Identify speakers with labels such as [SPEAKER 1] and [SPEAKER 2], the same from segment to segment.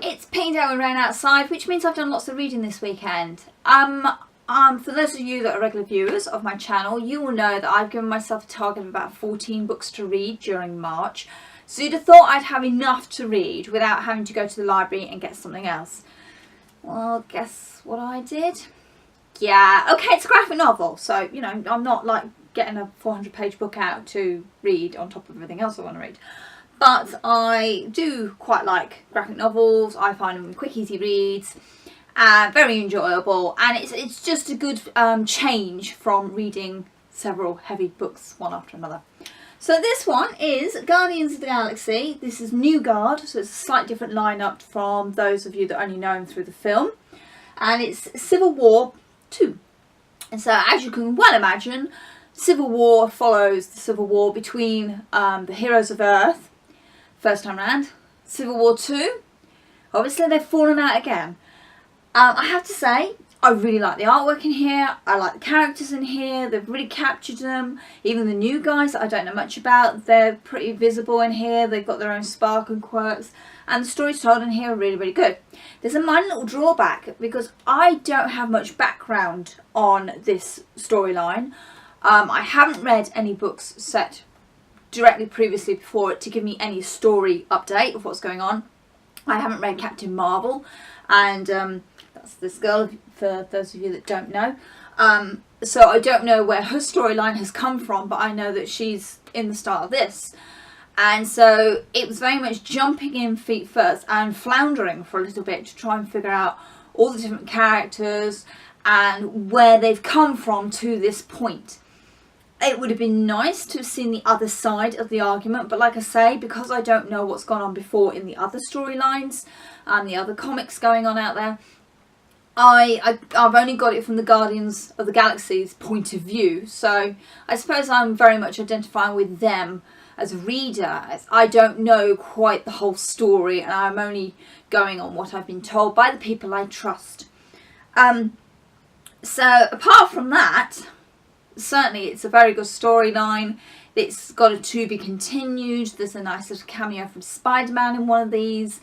[SPEAKER 1] It's peeing down with rain outside, which means I've done lots of reading this weekend. For those of you that are regular viewers of my channel, you will know that I've given myself a target of about 14 books to read during March. So you'd have thought I'd have enough to read without having to go to the library and get something else. Well, guess what I did? Yeah, okay, it's a graphic novel, so, you know, I'm not like getting a 400-page book out to read on top of everything else I want to read. But I do quite like graphic novels. I find them quick, easy reads, very enjoyable, and it's just a good change from reading several heavy books one after another. So this one is Guardians of the Galaxy. This is New Guard, so it's a slightly different lineup from those of you that only know him through the film. And it's Civil War 2. And so, as you can well imagine, Civil War follows the Civil War between the heroes of Earth, first time round. Civil War 2, obviously they've fallen out again. I have to say, I really like the artwork in here. I like the characters in here. They've really captured them. Even the new guys that I don't know much about, they're pretty visible in here. They've got their own spark and quirks. And the stories told in here are really, really good. There's a minor little drawback because I don't have much background on this storyline. I haven't read any books set directly previously before it to give me any story update of what's going on. I haven't read Captain Marvel, and that's this girl, for those of you that don't know. So I don't know where her storyline has come from, but I know that she's in the start of this. And so it was very much jumping in feet first and floundering for a little bit to try and figure out all the different characters and where they've come from to this point. It would have been nice to have seen the other side of the argument, but like I say, because I don't know what's gone on before in the other storylines and the other comics going on out there, I've only got it from the Guardians of the Galaxy's point of view. So I suppose I'm very much identifying with them as a reader, as I don't know quite the whole story and I'm only going on what I've been told by the people I trust. So apart from that, certainly it's a very good storyline. It's got a to be continued. There's a nice little cameo from Spider-Man in one of these.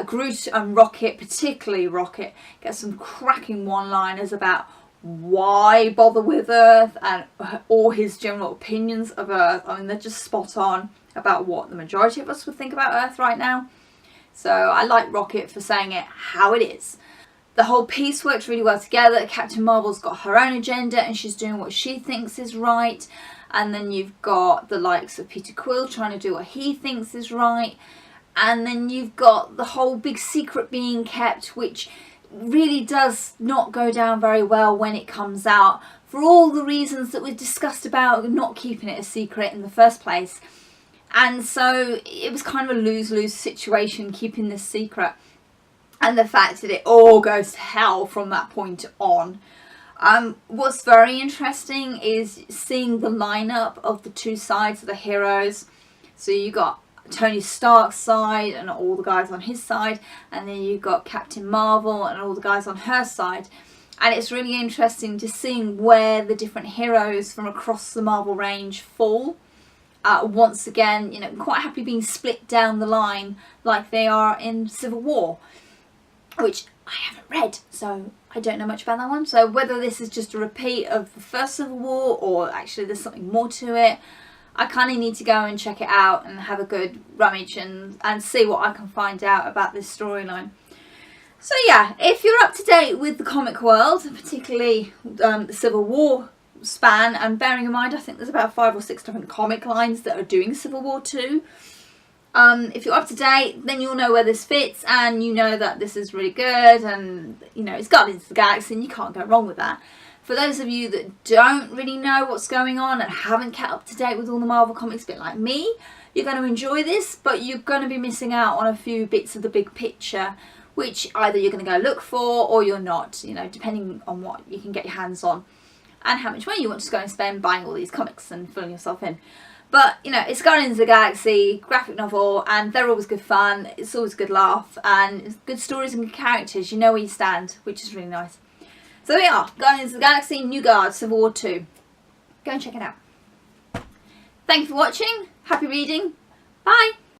[SPEAKER 1] Groot and Rocket, particularly Rocket, get some cracking one-liners about why bother with Earth and all his general opinions of Earth. I mean, they're just spot on about what the majority of us would think about Earth right now. So I like Rocket for saying it how it is. The whole piece works really well together. Captain Marvel's got her own agenda and she's doing what she thinks is right. And then you've got the likes of Peter Quill trying to do what he thinks is right. And then you've got the whole big secret being kept, which really does not go down very well when it comes out, for all the reasons that we've discussed about not keeping it a secret in the first place. And so it was kind of a lose-lose situation keeping this secret, and the fact that it all goes to hell from that point on. What's very interesting is seeing the lineup of the two sides of the heroes. So you got Tony Stark's side and all the guys on his side, and then you've got Captain Marvel and all the guys on her side. And it's really interesting to see where the different heroes from across the Marvel range fall. Once again, you know, quite happy being split down the line like they are in Civil War, which I haven't read, so I don't know much about that one. So whether this is just a repeat of the first Civil War or actually there's something more to it, I kind of need to go and check it out and have a good rummage and see what I can find out about this storyline. So yeah, if you're up to date with the comic world, particularly the Civil War span, and bearing in mind I think there's about 5 or 6 different comic lines that are doing Civil War 2. If you're up to date, then you'll know where this fits and you know that this is really good, and you know it's Guardians of the Galaxy and you can't go wrong with that. For those of you that don't really know what's going on and haven't kept up to date with all the Marvel comics, a bit like me, you're going to enjoy this, but you're going to be missing out on a few bits of the big picture, which either you're going to go look for or you're not, you know, depending on what you can get your hands on and how much money you want to go and spend buying all these comics and filling yourself in. But, you know, it's Guardians of the Galaxy, graphic novel, and they're always good fun. It's always a good laugh, and it's good stories and good characters. You know where you stand, which is really nice. So there we are, Guardians of the Galaxy, New Guard, Civil War 2. Go and check it out. Thank you for watching. Happy reading. Bye.